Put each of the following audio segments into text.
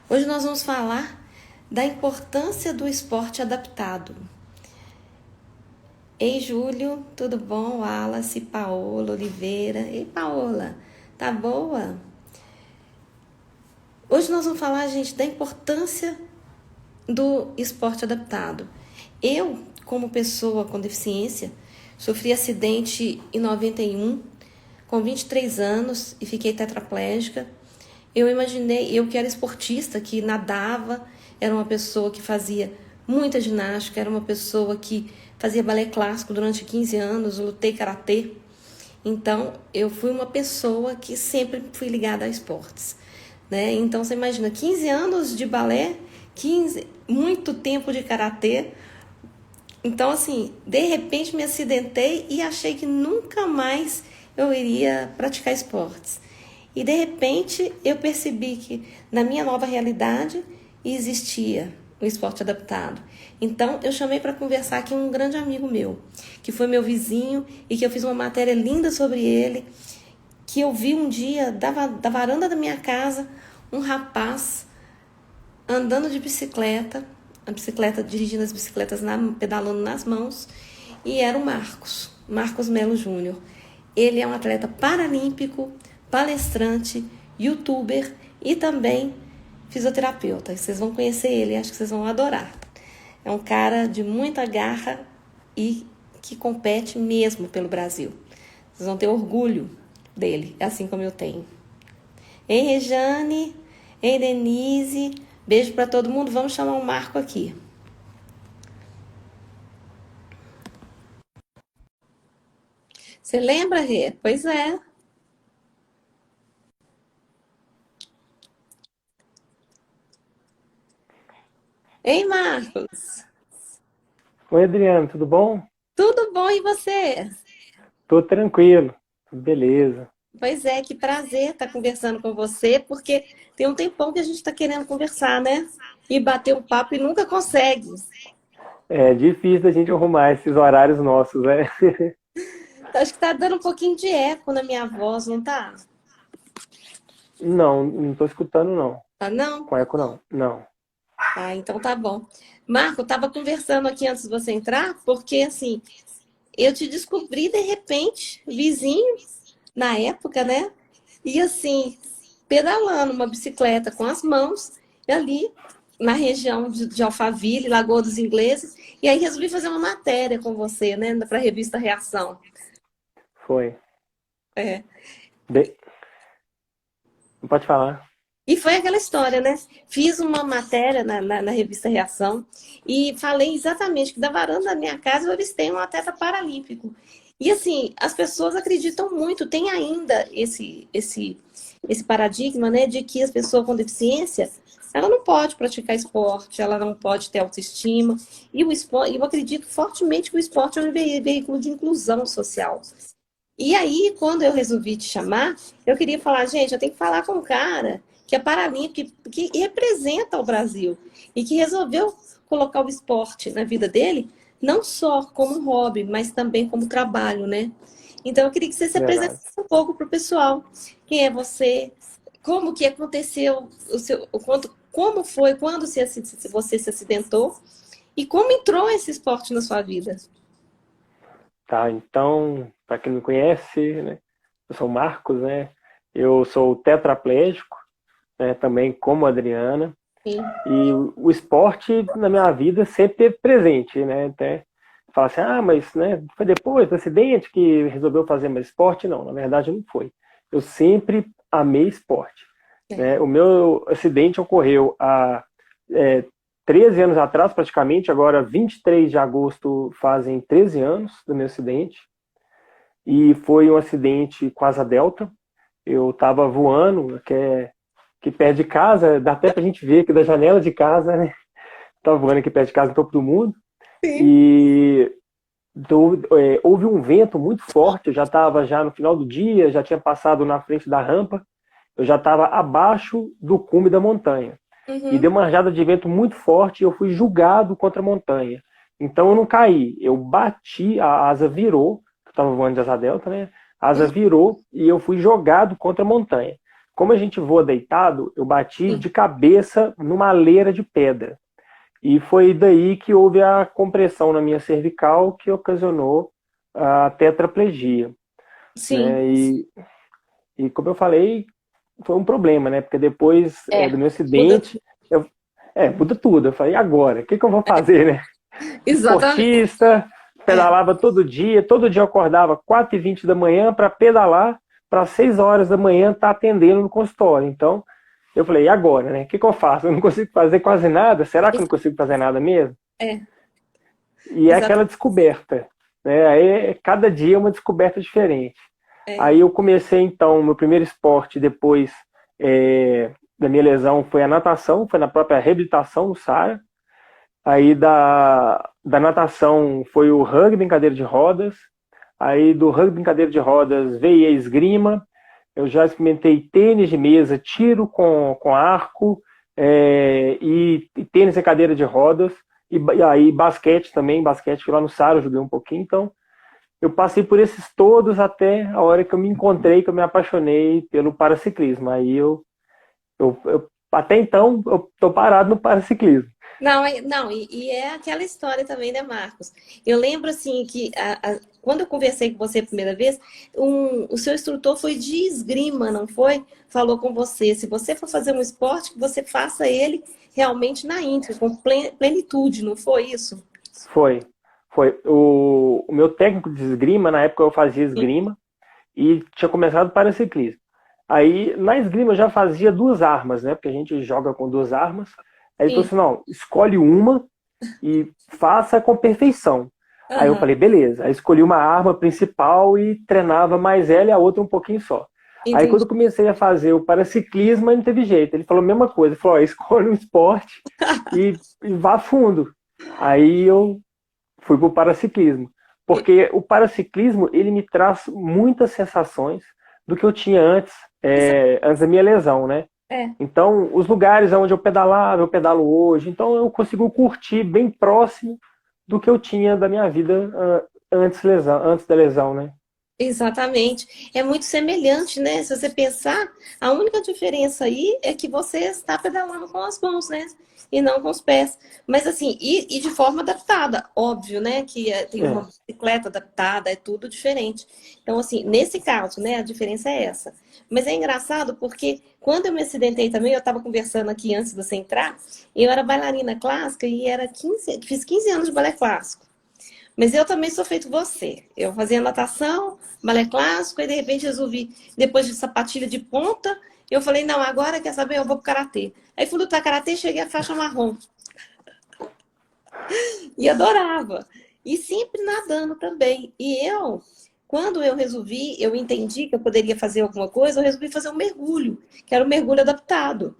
Hoje nós vamos falar da importância do esporte adaptado. Ei, Júlio, tudo bom? Wallace, Paola, Oliveira. Ei, Paola, tá boa? Hoje nós vamos falar, gente, da importância do esporte adaptado. Eu, como pessoa com deficiência, sofri acidente em 91, com 23 anos, e fiquei tetraplégica. Eu imaginei, eu que era esportista, que nadava, era uma pessoa que fazia muita ginástica, era uma pessoa que fazia balé clássico durante 15 anos, lutei karatê. Então, eu fui uma pessoa que sempre fui ligada a esportes, né? Então, você imagina, 15 anos de balé, 15, muito tempo de karatê. Então, assim, de repente me acidentei e achei que nunca mais eu iria praticar esportes. E de repente eu percebi que na minha nova realidade existia o esporte adaptado. Então eu chamei para conversar aqui um grande amigo meu, que foi meu vizinho e que eu fiz uma matéria linda sobre ele, que eu vi um dia da varanda da minha casa um rapaz andando de bicicleta, a bicicleta, dirigindo as bicicletas, pedalando nas mãos, e era o Marcos Melo Júnior. Ele é um atleta paralímpico, palestrante, youtuber e também fisioterapeuta. Vocês vão conhecer ele, acho que vocês vão adorar. É um cara de muita garra e que compete mesmo pelo Brasil. Vocês vão ter orgulho dele, assim como eu tenho. Ei, Rejane, ei, Denise, beijo para todo mundo. Vamos chamar o Marco aqui. Você lembra, Rê? Pois é. Ei, Marcos. Oi, Adriano, tudo bom? Tudo bom e você? Tô tranquilo, beleza. Pois é, que prazer estar conversando com você, porque tem um tempão que a gente está querendo conversar, né? E bater um papo e nunca consegue. É difícil da gente arrumar esses horários nossos, né? Acho que tá dando um pouquinho de eco na minha voz, não tá? Não, não tô escutando não. Tá não? Com eco não. Não. Ah, então tá bom. Marco, eu tava conversando aqui antes de você entrar, porque assim, eu te descobri de repente, vizinho, na época, né? E assim, pedalando uma bicicleta com as mãos, e ali na região de Alphaville, Lagoa dos Ingleses, e aí resolvi fazer uma matéria com você, né, para a revista Reação. Foi. É. Be- Pode falar. E foi aquela história, né? Fiz uma matéria na revista Reação e falei exatamente que da varanda da minha casa eu avistei um atleta paralímpico. E assim, as pessoas acreditam muito, tem ainda esse paradigma, né, de que as pessoas com deficiência, ela não pode praticar esporte, ela não pode ter autoestima. E o esporte, eu acredito fortemente que o esporte é um veículo de inclusão social. E aí, quando eu resolvi te chamar, eu queria falar, gente, eu tenho que falar com um cara que é paralímpico, que representa o Brasil e que resolveu colocar o esporte na vida dele, não só como um hobby, mas também como trabalho, né? Então, eu queria que você se Verdade. apresentasse um pouco para o pessoal. Quem é você? Como que aconteceu o seu, como foi, quando você se acidentou e como entrou esse esporte na sua vida? Tá, então, para quem não me conhece, né? Eu sou o Marcos, né? Eu sou tetraplégico, né? Também como a Adriana. Sim. E o esporte na minha vida sempre teve presente, né? Até fala assim, ah, mas né, foi depois do acidente que resolveu fazer mais esporte? Não, na verdade não foi. Eu sempre amei esporte, É. né? O meu acidente ocorreu há é, 13 anos atrás, praticamente, agora 23 de agosto fazem 13 anos do meu acidente, e foi um acidente com asa delta. Eu estava voando, que perto de casa, dá até pra gente ver aqui da janela de casa, né? Tava voando aqui perto de casa, no topo do mundo, Sim. e houve um vento muito forte. Eu já estava já no final do dia, já tinha passado na frente da rampa, eu já estava abaixo do cume da montanha. E deu Uhum. uma rajada de vento muito forte e eu fui jogado contra a montanha. Então eu não caí, eu bati, a asa virou, eu estava voando de asa delta, né? A asa virou e eu fui jogado contra a montanha. como a gente voa deitado, eu bati Sim. de cabeça numa leira de pedra. E foi daí que houve a compressão na minha cervical que ocasionou a tetraplegia, Sim. né? E como eu falei, foi um problema, né? Porque depois É, do meu muda, acidente, muda tudo. Eu falei, e agora? O que que eu vou fazer, né? exatamente. Esportista, É, pedalava todo dia eu acordava 4h20 da manhã para pedalar, para 6 horas da manhã estar atendendo no consultório. Então, eu falei, e agora, né? O que que eu faço? Eu não consigo fazer quase nada? Será que eu não consigo fazer nada mesmo? é, E é aquela exatamente. descoberta, né? Aí, cada dia é uma descoberta diferente. É, Aí eu comecei, então, meu primeiro esporte depois da minha lesão foi a natação, foi na própria reabilitação no Sara. Aí da natação foi o rugby em cadeira de rodas. Aí do rugby em cadeira de rodas veio a esgrima. Eu já experimentei tênis de mesa, tiro com arco e tênis em cadeira de rodas. E aí basquete também, basquete lá no Sara eu joguei um pouquinho. Então eu passei por esses todos até a hora que eu me encontrei, que eu me apaixonei pelo paraciclismo. Aí até então eu tô parado no paraciclismo. não, não, e é aquela história também, né, Marcos? Eu lembro assim que quando eu conversei com você a primeira vez, o seu instrutor foi de esgrima, não foi? Falou com você, se você for fazer um esporte, que você faça ele realmente na íntegra, com plenitude, não foi isso? Foi. Foi. O meu técnico de esgrima, na época eu fazia esgrima e tinha começado para ciclismo. Aí na esgrima eu já fazia duas armas, né? Porque a gente joga com duas armas. Aí ele falou Sim. assim: não, escolhe uma e faça com perfeição. Aí eu Aham, falei, beleza. Aí escolhi uma arma principal e treinava mais ela e a outra um pouquinho só. Aí quando entendi. eu comecei a fazer o paraciclismo, não teve jeito. Ele falou a mesma coisa. Ele falou, ó, escolhe um esporte e vá fundo. Aí eu fui para o paraciclismo. Porque o paraciclismo, ele me traz muitas sensações do que eu tinha antes da minha lesão, né? É. Então, os lugares onde eu pedalava, eu pedalo hoje. Então, eu consigo curtir bem próximo do que eu tinha da minha vida antes da lesão, né? Exatamente. É muito semelhante, né? Se você pensar, a única diferença aí é que você está pedalando com as mãos, né? E não com os pés. Mas assim, e de forma adaptada, óbvio, né? Que tem É, uma bicicleta adaptada, é tudo diferente. Então, assim, nesse caso, né? A diferença é essa. Mas é engraçado porque quando eu me acidentei também, eu estava conversando aqui antes de você entrar, eu era bailarina clássica e fiz 15 anos de balé clássico. Mas eu também sou feito você. Eu fazia natação, balé clássico, e de repente resolvi, depois de sapatilha de ponta, eu falei, não, agora quer saber, eu vou pro karatê. Aí fui lutar karatê, cheguei à faixa marrom. E adorava. E sempre nadando também. E quando eu resolvi, eu entendi que eu poderia fazer alguma coisa, eu resolvi fazer um mergulho, que era um mergulho adaptado,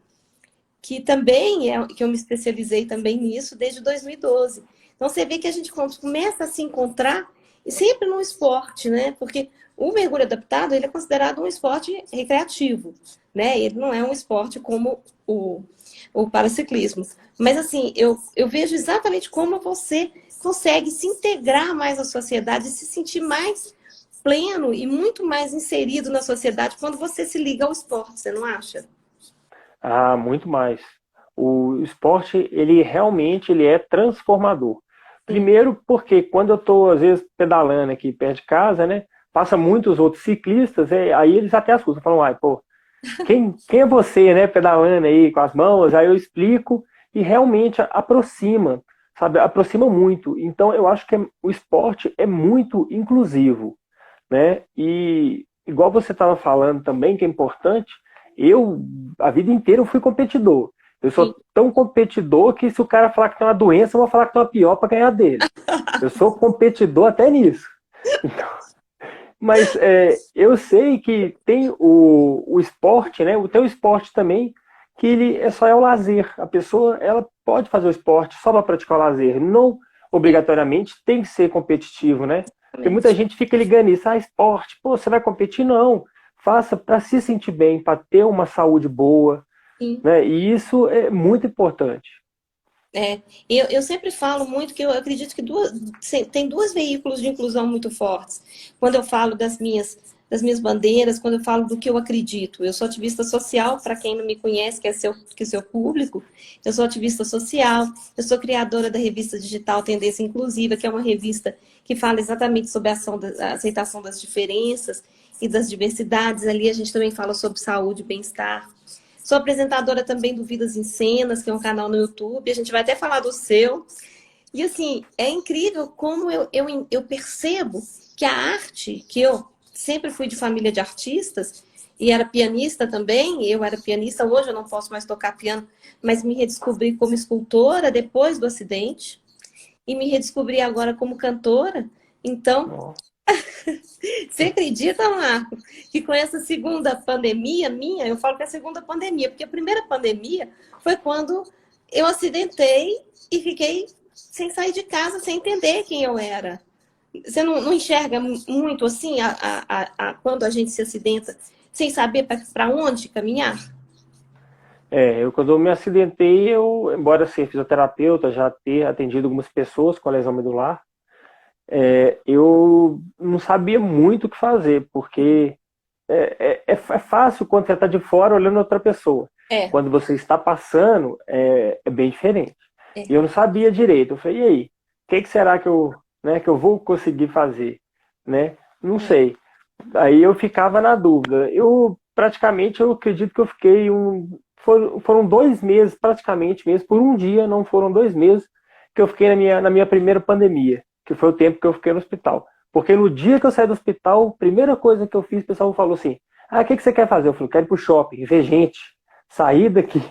que também que eu me especializei também nisso desde 2012. Então você vê que a gente começa a se encontrar e sempre no esporte, né? Porque o mergulho adaptado ele é considerado um esporte recreativo, né? Ele não é um esporte como o paraciclismo. Mas assim, eu vejo exatamente como você consegue se integrar mais à sociedade e se sentir mais pleno e muito mais inserido na sociedade quando você se liga ao esporte, você não acha? muito mais. O esporte, ele realmente ele é transformador. Sim. Primeiro porque quando eu estou, às vezes, pedalando aqui perto de casa, né? Passa muitos outros ciclistas, aí eles até assustam, falam, ai, pô, quem é você, né, pedalando aí com as mãos? Aí eu explico e realmente aproxima, sabe? Aproxima muito. Então eu acho que o esporte é muito inclusivo, né? E igual você estava falando também, que é importante, eu a vida inteira eu fui competidor. Eu Sim. sou tão competidor que se o cara falar que tem uma doença, eu vou falar que tem uma pior para ganhar dele. Eu sou competidor até nisso. Mas eu sei que tem o esporte, né? O teu esporte também, que ele só é o lazer. A pessoa ela pode fazer o esporte só para praticar o lazer. Não obrigatoriamente tem que ser competitivo, né? Porque muita Exatamente. gente fica ligando isso, esporte, pô, você vai competir? Não. Faça para se sentir bem, para ter uma saúde boa, Sim. né? E isso é muito importante. É, eu sempre falo muito que eu acredito que tem dois veículos de inclusão muito fortes. Quando eu falo das minhas das minhas bandeiras, quando eu falo do que eu acredito. Eu sou ativista social, para quem não me conhece, que é seu público, eu sou ativista social, eu sou criadora da revista digital Tendência Inclusiva, que é uma revista que fala exatamente sobre a aceitação das diferenças e das diversidades. Ali a gente também fala sobre saúde e bem-estar. Sou apresentadora também do Vidas em Cenas, que é um canal no YouTube. A gente vai até falar do seu. E assim, é incrível como eu percebo que a arte, que eu sempre fui de família de artistas, e era pianista também, eu era pianista, hoje eu não posso mais tocar piano, mas me redescobri como escultora depois do acidente, e me redescobri agora como cantora. Então, Ó, você acredita, Marco, que com essa segunda pandemia minha, eu falo que é a segunda pandemia, porque a primeira pandemia foi quando eu acidentei e fiquei sem sair de casa, sem entender quem eu era. Você não enxerga muito assim, quando a gente se acidenta, sem saber para onde caminhar? eu quando eu me acidentei, embora ser fisioterapeuta, já ter atendido algumas pessoas com a lesão medular, eu não sabia muito o que fazer, porque é fácil quando você está de fora olhando outra pessoa. É, Quando você está passando, é bem diferente. E é. eu não sabia direito. Eu falei, e aí? O que será que eu vou conseguir fazer? Né? Não É. sei. Aí eu ficava na dúvida. Eu acredito que eu fiquei foram 2 meses, praticamente mesmo, por um dia, não foram 2 meses, que eu fiquei na minha primeira pandemia, que foi o tempo que eu fiquei no hospital. Porque no dia que eu saí do hospital, a primeira coisa que eu fiz, o pessoal falou assim: ah, o que você quer fazer? Eu falei, quero ir pro shopping, ver gente, sair daqui.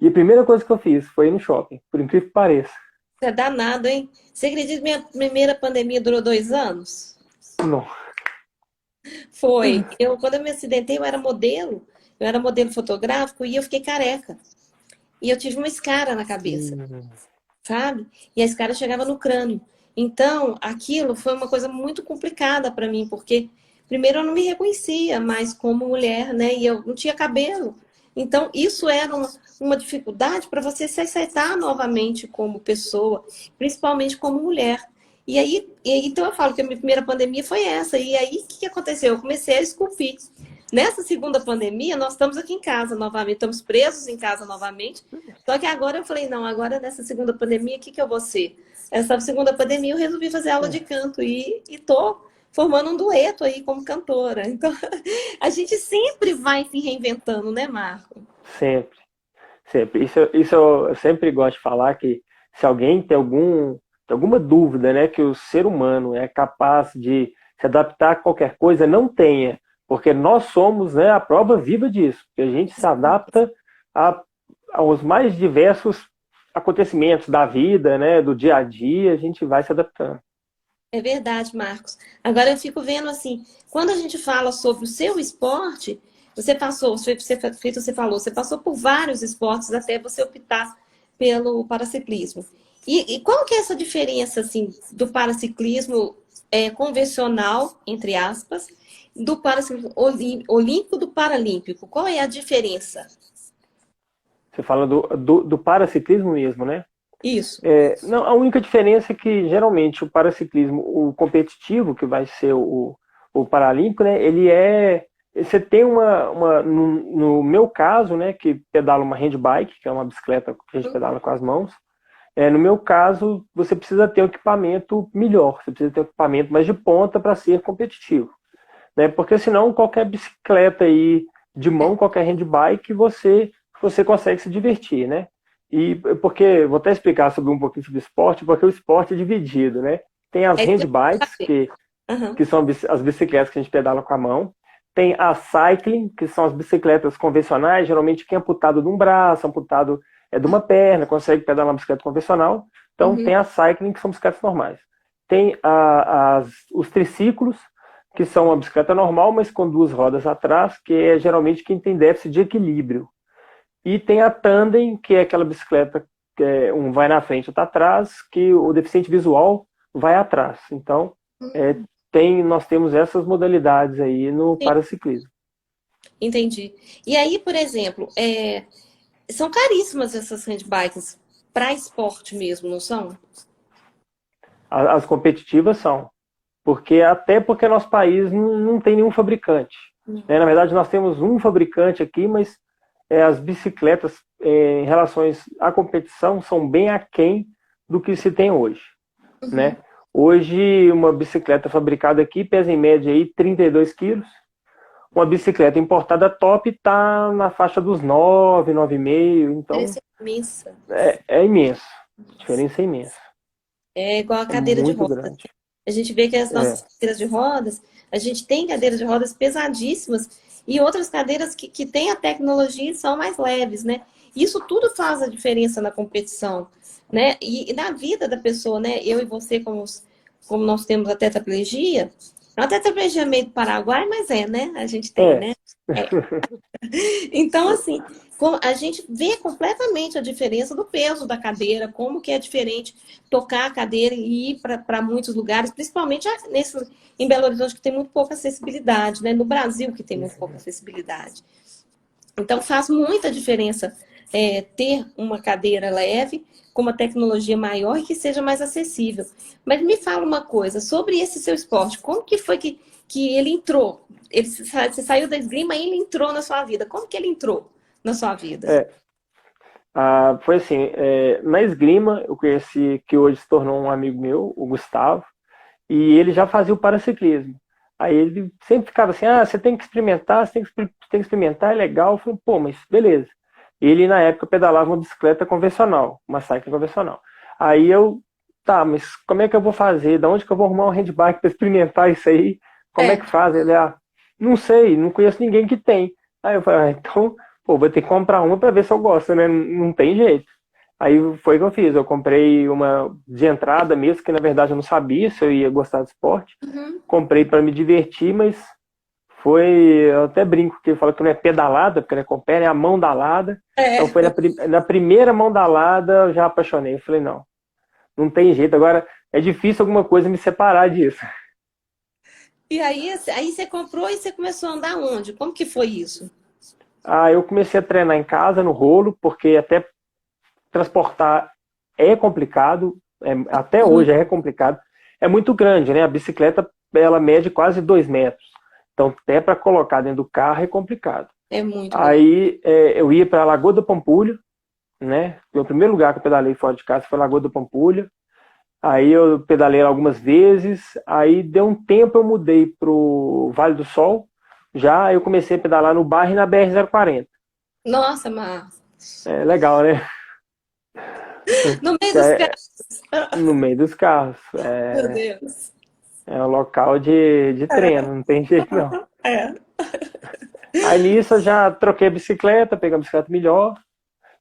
E a primeira coisa que eu fiz foi ir no shopping, por incrível que pareça. Você é danado, hein? Você acredita que minha primeira pandemia durou 2 anos? Não. Foi. Quando eu me acidentei, eu era modelo fotográfico e eu fiquei careca. E eu tive uma escara na cabeça, sabe? E a escara chegava no crânio. Então, aquilo foi uma coisa muito complicada para mim, porque primeiro eu não me reconhecia mais como mulher, né? E eu não tinha cabelo. Então, isso era uma dificuldade para você se aceitar novamente como pessoa, principalmente como mulher. Então eu falo que a minha primeira pandemia foi essa. E aí, o que aconteceu? Eu comecei a esculpir. Nessa segunda pandemia, nós estamos aqui em casa novamente, estamos presos em casa novamente. Só que agora eu falei, não, agora nessa segunda pandemia, o que eu vou ser? Essa segunda pandemia eu resolvi fazer aula de canto e tô formando um dueto aí como cantora. Então, a gente sempre vai se reinventando, né, Marco? Sempre, sempre. Isso eu sempre gosto de falar que se alguém tem alguma dúvida, né, que o ser humano é capaz de se adaptar a qualquer coisa, não tenha, porque nós somos, né, a prova viva disso, que a gente se adapta a, aos mais diversos acontecimentos da vida, né, do dia a dia, a gente vai se adaptando. É verdade, Marcos. Agora eu fico vendo assim, quando a gente fala sobre o seu esporte, você passou, feito você falou, você passou por vários esportes até você optar pelo paraciclismo. E qual que é essa diferença assim do paraciclismo convencional, entre aspas, do paraciclismo olímpico do paralímpico? Qual é a diferença? Você fala do paraciclismo mesmo, né? Isso. Não, a única diferença é que geralmente o paraciclismo, o competitivo, que vai ser o paralímpico, né, ele é. Você tem no meu caso, né, que pedala uma handbike, que é uma bicicleta que a gente pedala com as mãos. No meu caso, você precisa ter um equipamento melhor, você precisa ter um equipamento mais de ponta para ser competitivo, né? Porque senão qualquer bicicleta aí de mão, qualquer handbike, você consegue se divertir, né? E porque vou até explicar sobre um pouquinho sobre o esporte, porque o esporte é dividido, né? Tem as É isso que eu quero handbikes, saber. Aham. que são as bicicletas que a gente pedala com a mão. Tem a cycling, que são as bicicletas convencionais, geralmente quem é amputado de um braço, amputado de uma perna, consegue pedalar uma bicicleta convencional. Então Uhum. tem a cycling, que são bicicletas normais. Tem os triciclos, que são uma bicicleta normal, mas com duas rodas atrás, que é geralmente quem tem déficit de equilíbrio. E tem a tandem, que é aquela bicicleta que um vai na frente e outro atrás, que o deficiente visual vai atrás. Então, é, nós temos essas modalidades aí no Sim, paraciclismo. entendi. E aí, por exemplo, são caríssimas essas handbikes para esporte mesmo, não são? As competitivas são, Porque nosso país não tem nenhum fabricante. Né? Na verdade, nós temos um fabricante aqui, mas as bicicletas, em relação à competição, são bem aquém do que se tem hoje. Né? Hoje, uma bicicleta fabricada aqui pesa em média aí 32 quilos. Uma bicicleta importada top está na faixa dos 9, 9,5. Então, A diferença é imensa. é imenso. A diferença é imensa. É igual a É cadeira de muito rodas. grande. A gente vê que as É, nossas cadeiras de rodas, a gente tem cadeiras de rodas pesadíssimas e outras cadeiras que têm a tecnologia e são mais leves, né? Isso tudo faz a diferença na competição, né? E na vida da pessoa, né? Eu e você, como nós temos a tetraplegia, é uma tetraplegia meio do Paraguai, mas né? A gente tem, é. né? É. Então, assim, a gente vê completamente a diferença do peso da cadeira, como que é diferente tocar a cadeira e ir para muitos lugares, principalmente em Belo Horizonte, que tem muito pouca acessibilidade, né? No Brasil, que tem muito pouca acessibilidade. Então, faz muita diferença ter uma cadeira leve, com uma tecnologia maior e que seja mais acessível. Mas me fala uma coisa, sobre esse seu esporte, como que foi que ele entrou? Você saiu da esgrima e ele entrou na sua vida. Como que ele entrou na sua vida? É. Foi assim, na esgrima eu conheci, que hoje se tornou um amigo meu, o Gustavo, e ele já fazia o paraciclismo. Aí ele sempre ficava assim, você tem que experimentar, tem que experimentar, é legal. Eu falei, pô, mas beleza. Ele, na época, pedalava uma bicicleta convencional, uma cycling convencional. Aí eu, tá, mas como é que eu vou fazer? Da onde que eu vou arrumar um handbike para experimentar isso aí? Como é É, que faz? Ele, não sei, não conheço ninguém que tem. Aí eu falei, então, pô, vou ter que comprar uma para ver se eu gosto, né? Não tem jeito. Aí foi o que eu fiz. Eu comprei uma de entrada mesmo, que na verdade eu não sabia se eu ia gostar de esporte. uhum, Comprei para me divertir, mas eu até brinco que eu falo que não é pedalada, porque não é com o pé, é a mão dalada. Então foi é. na primeira mão dalada eu já apaixonei. Eu falei, não tem jeito. Agora é difícil alguma coisa me separar disso. E aí você comprou e você começou a andar onde? Como que foi isso? Eu comecei a treinar em casa, no rolo, porque até transportar é complicado, até Uhum, hoje é complicado. É muito grande, né? A bicicleta, ela mede quase 2 metros. Então, até para colocar dentro do carro é complicado. é muito grande. Aí eu ia para a Lagoa da Pampulha, né? O primeiro lugar que eu pedalei fora de casa foi a Lagoa da Pampulha. Aí eu pedalei lá algumas vezes. Aí deu um tempo eu mudei pro Vale do Sol. Já eu comecei a pedalar no bairro e na BR-040. Nossa, Marcos. É legal, né? No meio Que dos é carros. no meio dos carros. Meu Deus. É um local de treino, não tem jeito não. É. Aí nisso eu já troquei a bicicleta, peguei uma bicicleta melhor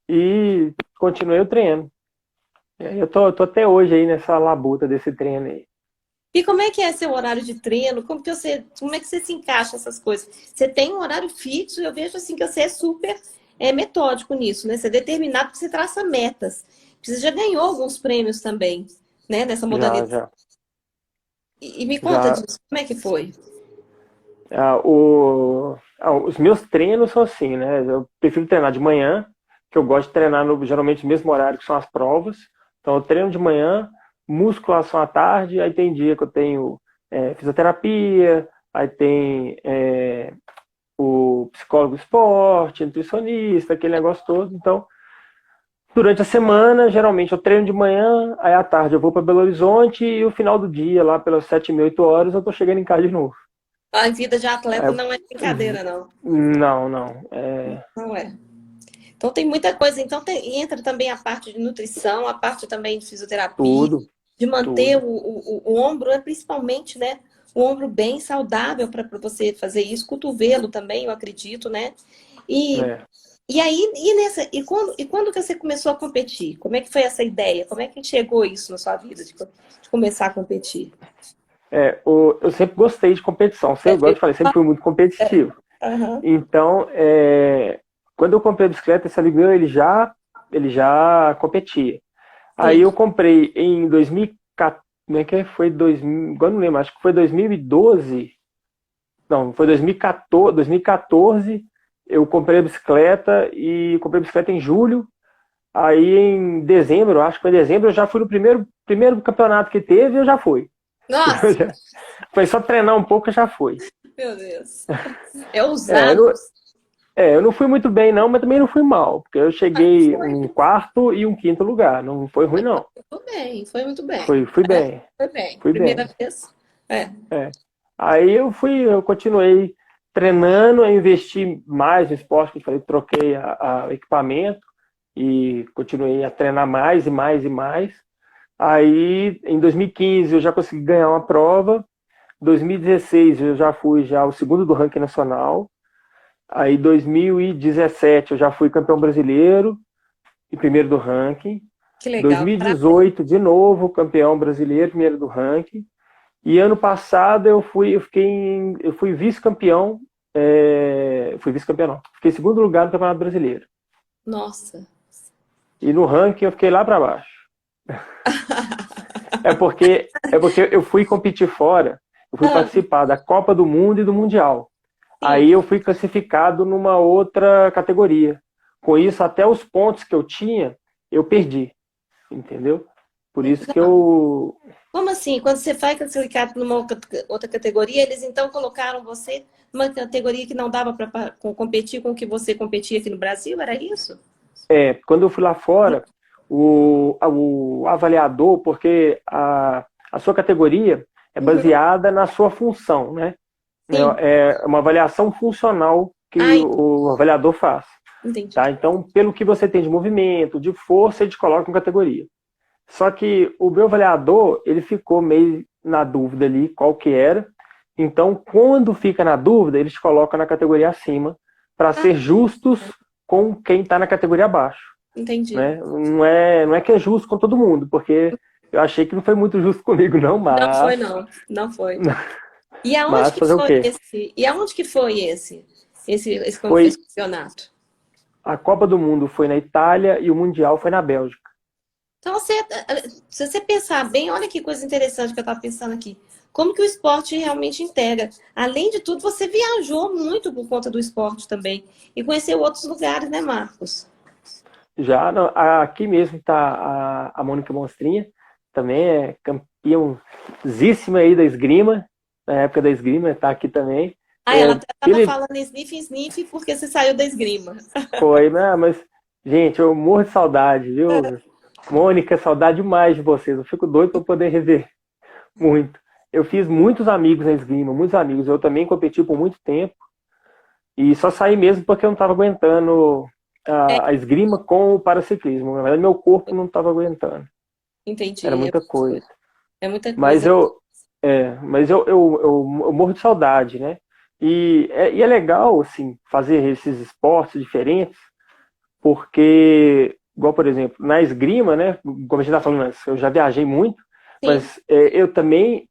e continuei o treino. E aí eu tô até hoje aí nessa labuta desse treino aí. E como é que é seu horário de treino? Como é que você se encaixa essas coisas? Você tem um horário fixo, eu vejo assim que você é super metódico nisso, né? Você é determinado porque você traça metas. Você já ganhou alguns prêmios também, né? Nessa Já, modalidade. já, E me conta já. disso, como é que foi? Os meus treinos são assim, né? Eu prefiro treinar de manhã, que eu gosto de treinar geralmente no mesmo horário que são as provas. Então eu treino de manhã, musculação à tarde, aí tem dia que eu tenho fisioterapia, aí tem o psicólogo do esporte, nutricionista, aquele negócio todo. Então, durante a semana, geralmente eu treino de manhã, aí à tarde eu vou para Belo Horizonte e o final do dia, lá pelas 7h30, 8h, eu tô chegando em casa de novo. A vida de Aí atleta não é brincadeira, não. não, não. Não é. Então tem muita coisa. Então entra também a parte de nutrição, a parte também de fisioterapia, Tudo, de manter tudo. o ombro, principalmente, né? O ombro bem saudável para você fazer isso, cotovelo também, eu acredito, né? E, É. e aí, quando que você começou a competir? Como é que foi essa ideia? Como é que chegou isso na sua vida de começar a competir? Eu sempre gostei de competição. É, Igual eu te falei, sempre fui muito competitivo. aham, Então, quando eu comprei a bicicleta, esse amigo meu, ele já competia. Aí sim. eu comprei em 2014, como é que foi? 2000, agora não lembro, acho que foi 2012. Não, foi 2014, 2014 eu comprei a bicicleta em julho. Aí em dezembro, acho que foi em dezembro, eu já fui no primeiro campeonato que teve, eu já fui. Nossa, Foi só treinar um pouco e já foi. meu Deus. É É, eu ousado. não, eu não fui muito bem não, mas também não fui mal, porque eu cheguei Foi um quarto e um quinto lugar, não foi ruim não. muito bem, foi muito bem. Fui É, bem, foi bem. fui Primeira bem. vez. É. É. Aí eu continuei treinando, eu investi mais no esporte, que eu falei, troquei a equipamento e continuei a treinar mais e mais e mais. Aí, em 2015, eu já consegui ganhar uma prova. 2016, eu já fui já o segundo do ranking nacional. Aí, 2017, eu já fui campeão brasileiro e primeiro do ranking. Que legal. Parabéns. 2018, de novo, campeão brasileiro, primeiro do ranking. E ano passado eu fui vice-campeão, fui vice-campeão não, fiquei em segundo lugar no Campeonato Brasileiro. Nossa. E no ranking eu fiquei lá para baixo. É porque eu fui competir fora, eu fui Ah, participar da Copa do Mundo e do Mundial. Aí sim. eu fui classificado numa outra categoria. Com isso, até os pontos que eu tinha, eu perdi, entendeu? Por isso que Não. eu Como assim? Quando você foi classificado numa outra categoria, eles então colocaram você numa categoria que não dava para competir com o que você competia aqui no Brasil? Era isso? quando eu fui lá fora, o avaliador, porque a sua categoria é Uhum. baseada na sua função, né? Sim. É uma avaliação funcional que Ai, o avaliador faz, entendi. tá? Então, pelo que você tem de movimento, de força, ele te coloca em categoria. Só que o meu avaliador, ele ficou meio na dúvida ali qual que era. Então, quando fica na dúvida, eles colocam na categoria acima para Ah, ser justos com quem está na categoria abaixo, entendi. né? Não é que é justo com todo mundo, porque eu achei que não foi muito justo comigo, não, Não foi, mas, não. Não foi. E aonde mas que fazer o foi quê? esse? E aonde que foi Foi esse campeonato? a Copa do Mundo foi na Itália e o Mundial foi na Bélgica. Então, se você pensar bem, olha que coisa interessante que eu estava pensando aqui. Como que o esporte realmente integra? Além de tudo, você viajou muito por conta do esporte também. E conheceu outros lugares, né, Marcos? Já aqui mesmo está a Mônica Monstrinha, também é campeãzíssima aí da esgrima, na época da esgrima, está aqui também. Ah, ela É, até estava ele falando sniff, sniff, porque você saiu da esgrima. foi, né? Mas, gente, eu morro de saudade, viu? Mônica, saudade demais de vocês. Eu fico doido para poder rever muito. Eu fiz muitos amigos na esgrima, muitos amigos. Eu também competi por muito tempo e só saí mesmo porque eu não estava aguentando É, a esgrima com o paraciclismo. Na verdade, meu corpo não estava aguentando. Era entendi. muita coisa. É muita Mas coisa. eu morro de saudade, né? E é legal, assim, fazer esses esportes diferentes, porque, igual, por exemplo, na esgrima, né? Como a gente está falando antes, eu já viajei muito, Sim, mas eu também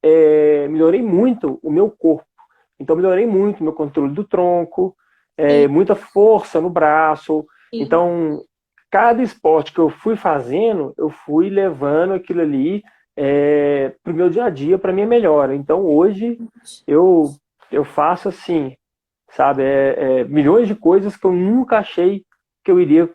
melhorei muito o meu corpo. Então, melhorei muito o meu controle do tronco, sim, muita força no braço. sim. Então, cada esporte que eu fui fazendo, eu fui levando aquilo ali para o meu dia a dia, para minha melhora. Então, hoje, eu, eu faço assim, sabe, milhões de coisas que eu nunca achei que eu iria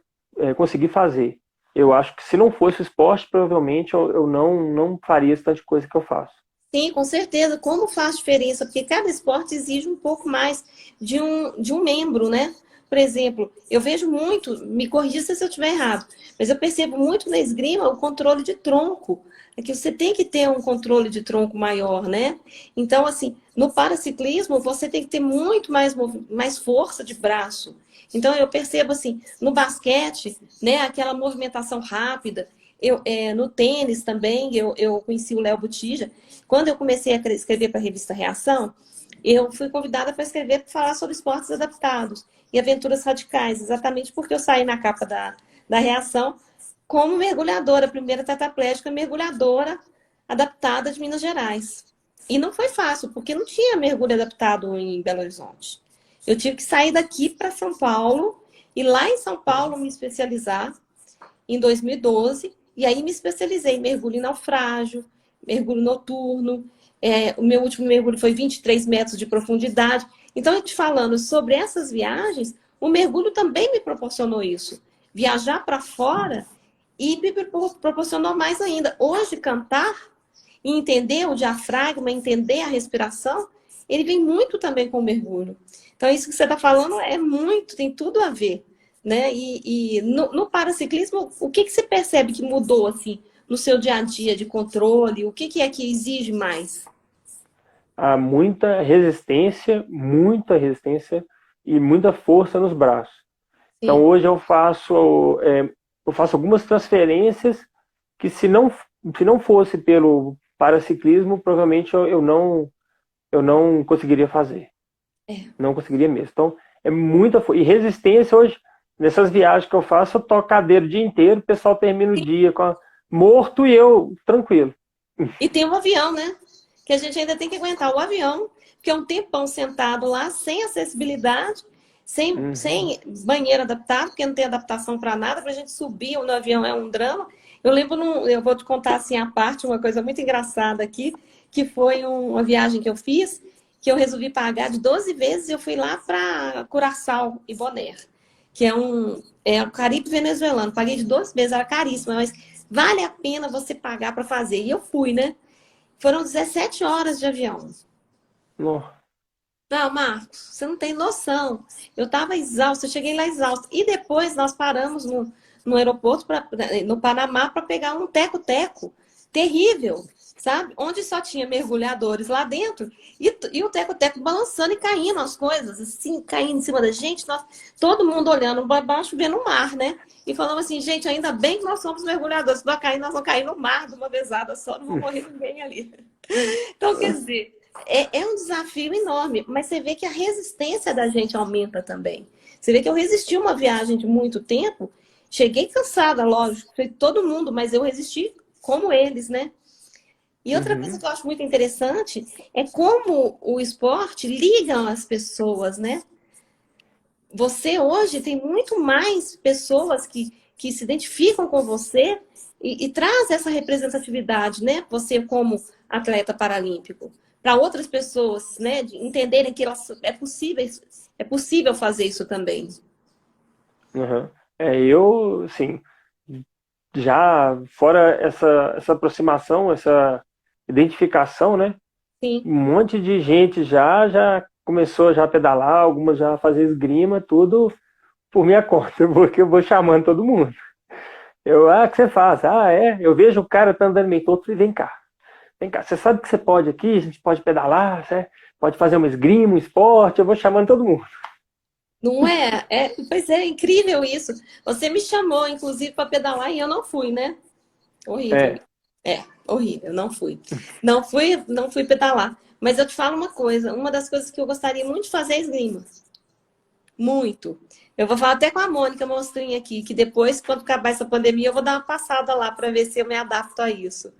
conseguir fazer. Eu acho que se não fosse o esporte, provavelmente eu não faria esse tanto de coisa que eu faço. Sim, com certeza. Como faz diferença? Porque cada esporte exige um pouco mais de um membro, né? Por exemplo, eu vejo muito, me corrija se eu estiver errado, mas eu percebo muito na esgrima o controle de tronco. É que você tem que ter um controle de tronco maior, né? Então, assim, no paraciclismo, você tem que ter muito mais força de braço. Então, eu percebo, assim, no basquete, né, aquela movimentação rápida. No tênis também, eu conheci o Léo Botija. Quando eu comecei a escrever para a revista Reação, eu fui convidada para escrever para falar sobre esportes adaptados e aventuras radicais, exatamente porque eu saí na capa da Reação como mergulhadora, primeira tetraplégica mergulhadora adaptada de Minas Gerais. E não foi fácil, porque não tinha mergulho adaptado em Belo Horizonte. Eu tive que sair daqui para São Paulo e lá em São Paulo me especializar em 2012, e aí me especializei em mergulho em naufrágio, mergulho noturno. O meu último mergulho foi 23 metros de profundidade. Então, eu te falando sobre essas viagens, o mergulho também me proporcionou isso. Viajar para fora e me proporcionou mais ainda. Hoje, cantar, e entender o diafragma, entender a respiração, ele vem muito também com o mergulho. Então, isso que você está falando é muito, tem tudo a ver, né? E no paraciclismo, o que você percebe que mudou, assim, no seu dia a dia de controle? O que é que exige mais? Há muita resistência e muita força nos braços. Então Sim. hoje eu faço algumas transferências que se não fosse pelo paraciclismo, provavelmente eu não conseguiria fazer. É. Não conseguiria mesmo. Então é muita força. E resistência hoje, nessas viagens que eu faço, eu toco cadeira o dia inteiro, o pessoal termina o dia morto e eu tranquilo. E tem o avião, né? Que a gente ainda tem que aguentar o avião, que é um tempão sentado lá, sem acessibilidade, sem banheiro adaptado, porque não tem adaptação para nada, para a gente subir no avião é um drama. Eu lembro, eu vou te contar assim a parte, uma coisa muito engraçada aqui, que foi uma viagem que eu fiz, que eu resolvi pagar de 12 vezes, e eu fui lá para Curaçao e Bonaire, que é o Caribe venezuelano. Paguei de 12 vezes, era caríssimo, mas vale a pena você pagar para fazer. E eu fui, né? Foram 17 horas de avião. Oh, Não, Marcos, você não tem noção. Eu estava exausta, eu cheguei lá exausta. E depois nós paramos no aeroporto, no Panamá, para pegar um teco-teco terrível, sabe? Onde só tinha mergulhadores lá dentro e o teco-teco balançando e caindo as coisas, assim, caindo em cima da gente. Todo mundo olhando para baixo, vendo o mar, né? E falando assim, gente, ainda bem que nós somos mergulhadores. Se nós vamos cair no mar de uma vezada só, não vai morrer ninguém ali. Então, quer dizer, é um desafio enorme, mas você vê que a resistência da gente aumenta também. Você vê que eu resisti uma viagem de muito tempo, cheguei cansada, lógico, foi todo mundo, mas eu resisti como eles, né? E outra coisa que eu acho muito interessante é como o esporte liga as pessoas, né? Você hoje tem muito mais pessoas que se identificam com você e traz essa representatividade, né? Você como atleta paralímpico, para outras pessoas, né? De entenderem que é possível fazer isso também. uhum. Eu, assim, já fora essa aproximação, essa identificação, né? Sim. Um monte de gente já começou já a pedalar, algumas já a fazer esgrima, tudo por minha conta, porque eu vou chamando todo mundo. O que você faz? Ah, é? Eu vejo o cara tá andando meio torto e vem cá, você sabe que você pode aqui, a gente pode pedalar, você pode fazer uma esgrima, um esporte, eu vou chamando todo mundo. Não é? Pois é, incrível isso. Você me chamou, inclusive, para pedalar e eu não fui, né? Horrível. É, Horrível, não fui. Não fui pedalar. Mas eu te falo uma coisa, uma das coisas que eu gostaria muito de fazer é esgrima. Muito. Eu vou falar até com a Mônica Mostrinha aqui, que depois, quando acabar essa pandemia, eu vou dar uma passada lá para ver se eu me adapto a isso.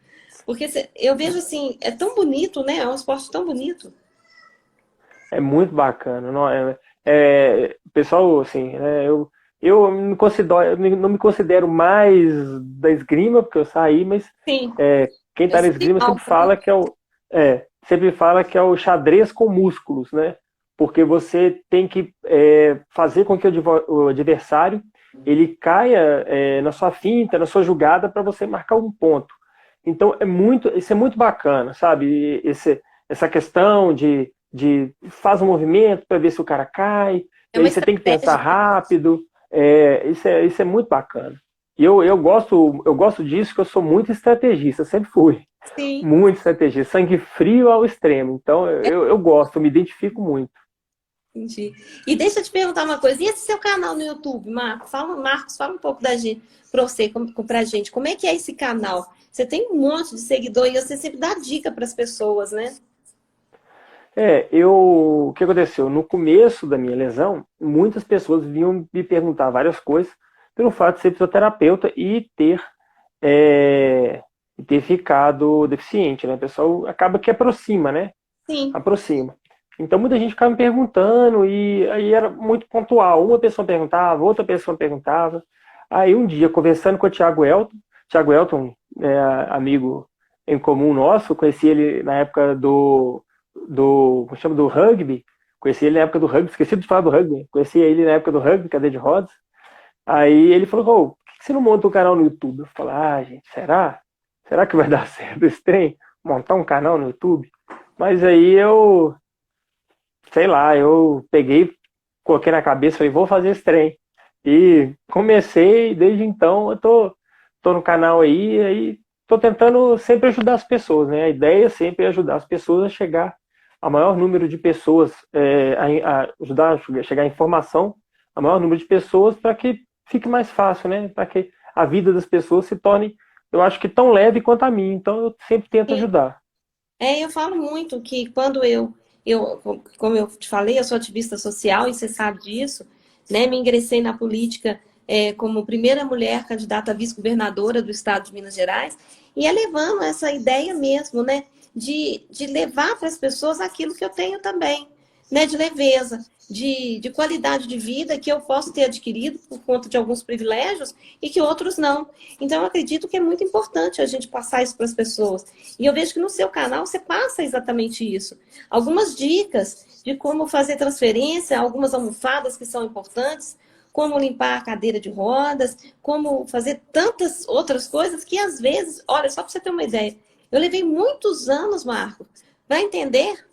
Porque eu vejo assim, é tão bonito, né? É um esporte tão bonito. é muito bacana. Não, pessoal, assim, eu não me considero mais da esgrima, porque eu saí, mas Sim, quem eu está na sinto esgrima sempre falta, né? fala sempre fala que é o xadrez com músculos, né? Porque você tem que fazer com que o adversário ele caia na sua finta, na sua jogada para você marcar um ponto. Então isso é muito bacana, sabe? Essa questão de faz um movimento para ver se o cara cai, É e uma aí você tem que pensar estratégia. rápido. Isso é muito bacana. E eu gosto disso, que eu sou muito estrategista, sempre fui. Sim. Muito estrategista, sangue frio ao extremo. Então eu gosto, eu me identifico muito. Entendi. E deixa eu te perguntar uma coisa. E esse seu canal no YouTube, Marcos, fala um pouco da gente, pra gente. Como é que é esse canal? Você tem um monte de seguidor e você sempre dá dica para as pessoas, né? O que aconteceu? No começo da minha lesão, muitas pessoas vinham me perguntar várias coisas pelo fato de ser fisioterapeuta e ter ficado deficiente, né? O pessoal acaba que aproxima, né? Sim. Aproxima. Então muita gente ficava me perguntando e aí era muito pontual. Uma pessoa perguntava, outra pessoa perguntava. Aí um dia, conversando com o Thiago Elton é amigo em comum nosso, conheci ele na época como chama, do rugby. Conheci ele na época do rugby, esqueci de falar do rugby. Conheci ele na época do rugby, cadeira de rodas. Aí ele falou, por que você não monta um canal no YouTube? Eu falei, gente, será? Será que vai dar certo esse trem? montar um canal no YouTube. Mas aí eu, sei lá, eu peguei, coloquei na cabeça, falei, vou fazer esse trem. E comecei, desde então, tô no canal aí tô tentando sempre ajudar as pessoas, né? A ideia sempre é ajudar as pessoas a chegar ao maior número de pessoas, a ajudar a chegar a informação ao maior número de pessoas para que fique mais fácil, né? Para que a vida das pessoas se torne, eu acho que tão leve quanto a mim. Então eu sempre tento Sim. ajudar. Eu falo muito que quando como eu te falei, eu sou ativista social e você sabe disso, né? Me ingressei na política como primeira mulher candidata a vice-governadora do estado de Minas Gerais e é levando essa ideia mesmo, né? De levar para as pessoas aquilo que eu tenho também, né? De leveza, de qualidade de vida que eu posso ter adquirido por conta de alguns privilégios e que outros não. Então, eu acredito que é muito importante a gente passar isso para as pessoas. E eu vejo que no seu canal você passa exatamente isso. Algumas dicas de como fazer transferência, algumas almofadas que são importantes, como limpar a cadeira de rodas, como fazer tantas outras coisas que às vezes, olha, só para você ter uma ideia, eu levei muitos anos, Marco, para entender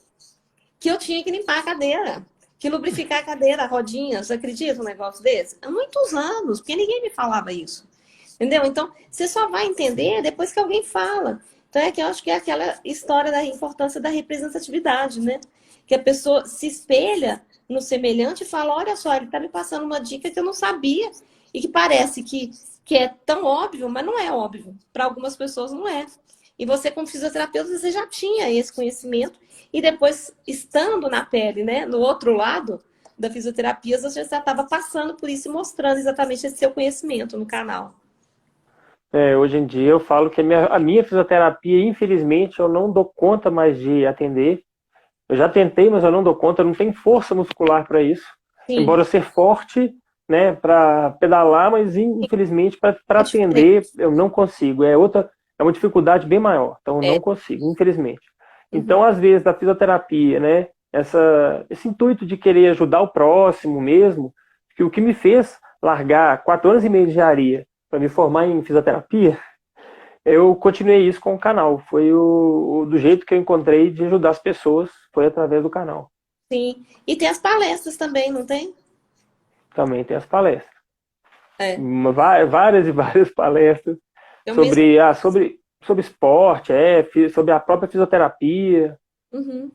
que eu tinha que limpar a cadeira, que lubrificar a cadeira, a rodinha. Você acredita um negócio desse? Há muitos anos, porque ninguém me falava isso. Entendeu? Então, você só vai entender depois que alguém fala. Então, é que eu acho que é aquela história da importância da representatividade, né? Que a pessoa se espelha no semelhante e fala: olha só, ele está me passando uma dica que eu não sabia e que parece que é tão óbvio, mas não é óbvio. Para algumas pessoas, não é. E você, como fisioterapeuta, você já tinha esse conhecimento e depois, estando na pele, né, no outro lado da fisioterapia, você já estava passando por isso e mostrando exatamente esse seu conhecimento no canal. Hoje em dia eu falo que a minha fisioterapia, infelizmente, eu não dou conta mais de atender. Eu já tentei, mas eu não dou conta, eu não tenho força muscular para isso. Sim, Embora eu ser forte, né, para pedalar, mas infelizmente para é diferente. atender eu não consigo. É uma dificuldade bem maior. Então eu É. não consigo, infelizmente. Então, Uhum. às vezes, da fisioterapia, né, esse intuito de querer ajudar o próximo mesmo, que o que me fez largar 4 anos e meio de engenharia para me formar em fisioterapia, eu continuei isso com o canal. Foi do jeito que eu encontrei de ajudar as pessoas, foi através do canal. Sim. E tem as palestras também, não tem? Também tem as palestras. É. Várias e várias palestras Eu mesmo. sobre esporte, sobre a própria fisioterapia. Uhum.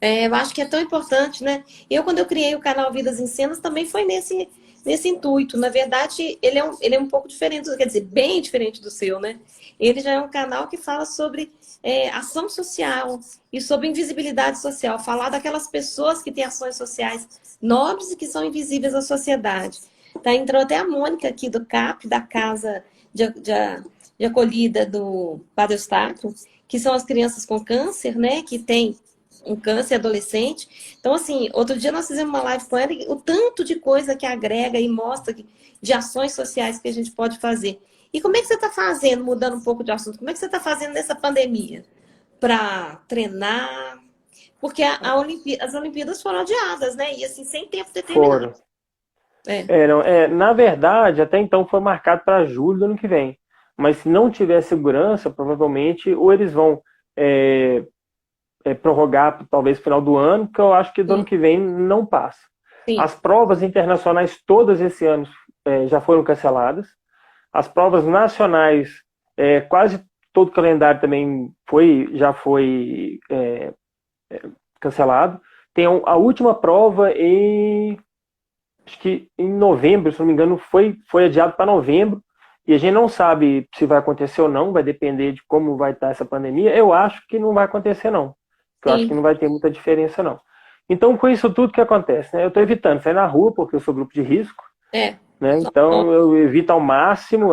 Eu acho que é tão importante, né? Quando eu criei o canal Vidas em Cenas, também foi nesse intuito. Na verdade, ele é um pouco diferente, quer dizer, bem diferente do seu, né? Ele já é um canal que fala sobre ação social e sobre invisibilidade social. Falar daquelas pessoas que têm ações sociais nobres e que são invisíveis à sociedade. Tá? Entrou até a Mônica aqui do CAP, da Casa de Acolhida do Padre Eustáquio, que são as crianças com câncer, né? Que tem um câncer adolescente. Então, assim, outro dia nós fizemos uma live com ela e o tanto de coisa que agrega e mostra de ações sociais que a gente pode fazer. E como é que você está fazendo, mudando um pouco de assunto, como é que você está fazendo nessa pandemia? Para treinar? Porque as Olimpíadas foram adiadas, né? E assim, sem tempo determinado. Foram. É, Na verdade, até então foi marcado para julho do ano que vem. Mas se não tiver segurança, provavelmente, ou eles vão é, prorrogar talvez no final do ano, que eu acho que do ano sim, que vem não passa. sim. As provas internacionais todas esse ano já foram canceladas. As provas nacionais, quase todo o calendário também já foi cancelado. Tem a última prova acho que em novembro, se não me engano, foi adiado para novembro. E a gente não sabe se vai acontecer ou não, vai depender de como vai estar essa pandemia. Eu acho que não vai acontecer, não. Eu acho que Sim. não vai ter muita diferença, não. Então, com isso tudo que acontece, né? Eu estou evitando sair na rua, porque eu sou grupo de risco, É. né? Então, eu evito ao máximo,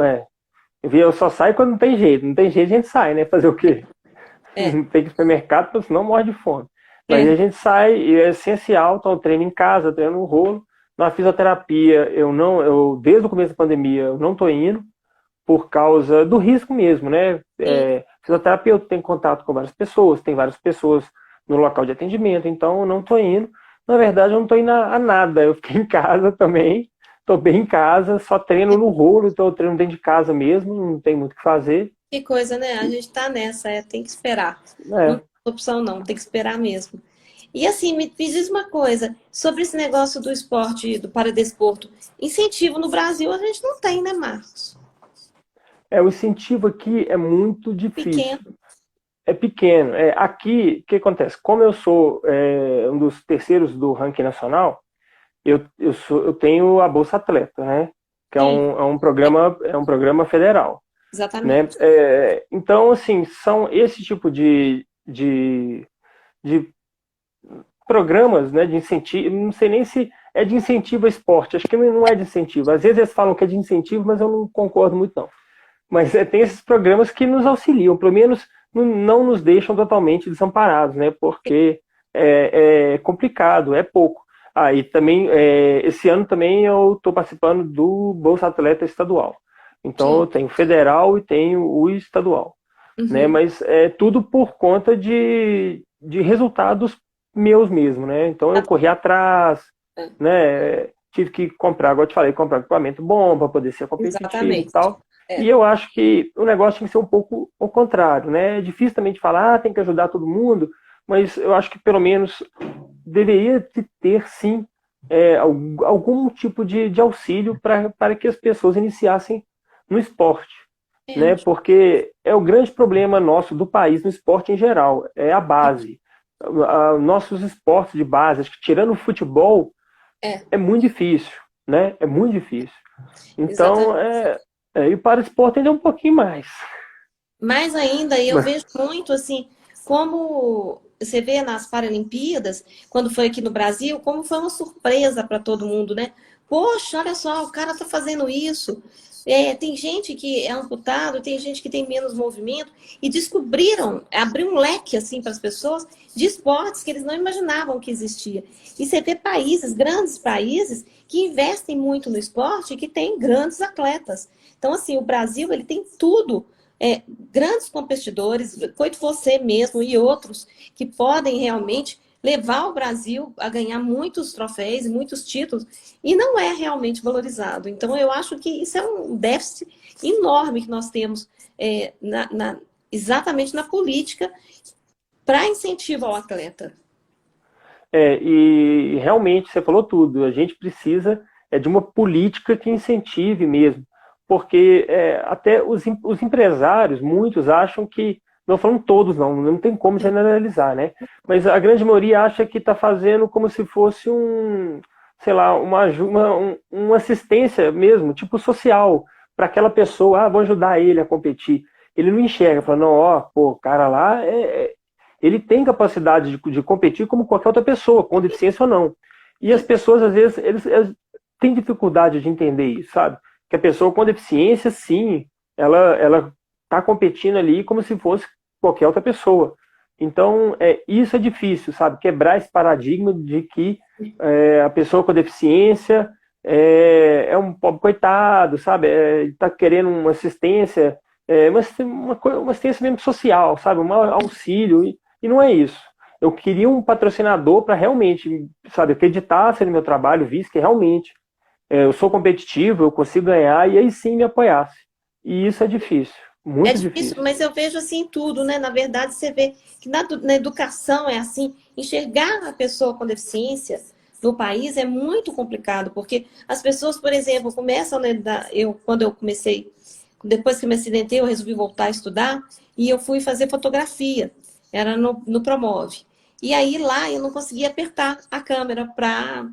eu só saio quando não tem jeito. Não tem jeito, a gente sai, né? Fazer o quê? É. Tem que ir no supermercado, porque senão morre de fome. Mas É. a gente sai e é essencial, então eu treino em casa, treino no rolo. Na fisioterapia, desde o começo da pandemia, eu não estou indo, por causa do risco mesmo, né? Sim. Fisioterapeuta tem contato com várias pessoas, tem várias pessoas no local de atendimento, então eu não estou indo. Na verdade, eu não estou indo a nada. Eu fiquei em casa também, estou bem em casa, só treino no rolo, então eu treino dentro de casa mesmo, não tem muito o que fazer. Que coisa, né? A gente tá nessa, tem que esperar. Não É, tem opção, não, tem que esperar mesmo. E assim, me diz uma coisa, sobre esse negócio do esporte, do paradesporto. Incentivo no Brasil a gente não tem, né, Marcos? o incentivo aqui é muito difícil. Pequeno. É pequeno. Aqui, o que acontece? Como eu sou um dos terceiros do ranking nacional, eu tenho a Bolsa Atleta, né? Que Sim, é um programa federal, né? exatamente. Então, assim, são esse tipo de programas, né, de incentivo, não sei nem se é de incentivo ao esporte, acho que não é de incentivo. Às vezes eles falam que é de incentivo, mas eu não concordo muito, não. Mas tem esses programas que nos auxiliam, pelo menos não nos deixam totalmente desamparados, né? Porque é complicado, é pouco. E também, esse ano também eu estou participando do Bolsa Atleta Estadual. Então eu Sim. tenho o federal e tenho o estadual, né? Uhum. Mas é tudo por conta de resultados meus mesmo, né? Então eu corri atrás, né? Tive que comprar, igual eu te falei, comprar equipamento bom para poder ser competitivo e Exatamente. tal. E É. eu acho que o negócio tem que ser um pouco ao contrário, né? É difícil também de falar, tem que ajudar todo mundo, mas eu acho que pelo menos deveria ter, sim, algum tipo de auxílio para que as pessoas iniciassem no esporte, né? É. Porque é o grande problema nosso do país no esporte em geral, é a base. Nossos esportes de base, acho que tirando o futebol, É. é muito difícil, né? É muito difícil. Então, Exatamente. e para o esporte ainda é um pouquinho mais. Mais ainda, eu vejo muito assim, como você vê nas Paralimpíadas, quando foi aqui no Brasil, como foi uma surpresa para todo mundo, né? Poxa, olha só, o cara tá fazendo isso. Tem gente que é amputado, tem gente que tem menos movimento, e descobriram, abriu um leque assim para as pessoas de esportes que eles não imaginavam que existia. E você vê países, grandes países, que investem muito no esporte e que têm grandes atletas. Então, assim, o Brasil ele tem tudo grandes competidores, foi você mesmo e outros, que podem realmente levar o Brasil a ganhar muitos troféus e muitos títulos, e não é realmente valorizado. Então, eu acho que isso é um déficit enorme que nós temos exatamente na política para incentivo ao atleta. E realmente você falou tudo. A gente precisa de uma política que incentive mesmo, porque até os empresários, muitos acham que, não falando todos, não tem como generalizar, né? Mas a grande maioria acha que está fazendo como se fosse sei lá, uma assistência mesmo, tipo social, para aquela pessoa, vou ajudar ele a competir. Ele não enxerga, fala, não, ó, pô, o cara lá ele tem capacidade de competir como qualquer outra pessoa, com deficiência ou não. E as pessoas, às vezes, eles têm dificuldade de entender isso, sabe? Que a pessoa com deficiência, sim, ela está competindo ali como se fosse qualquer outra pessoa. Então, isso é difícil, sabe? Quebrar esse paradigma de que a pessoa com deficiência é um pobre coitado, sabe? Está querendo uma assistência, uma assistência mesmo social, sabe? Um auxílio. E não é isso. Eu queria um patrocinador para realmente, sabe, acreditasse no meu trabalho, visse que realmente eu sou competitivo, eu consigo ganhar, e aí sim me apoiasse. E isso é difícil, É muito difícil, difícil. mas eu vejo assim tudo, né? Na verdade, você vê que na educação é assim, enxergar a pessoa com deficiência no país é muito complicado, porque as pessoas, por exemplo, começam, né, quando eu comecei, depois que me acidentei, eu resolvi voltar a estudar e eu fui fazer fotografia, era no Promove. E aí lá eu não conseguia apertar a câmera para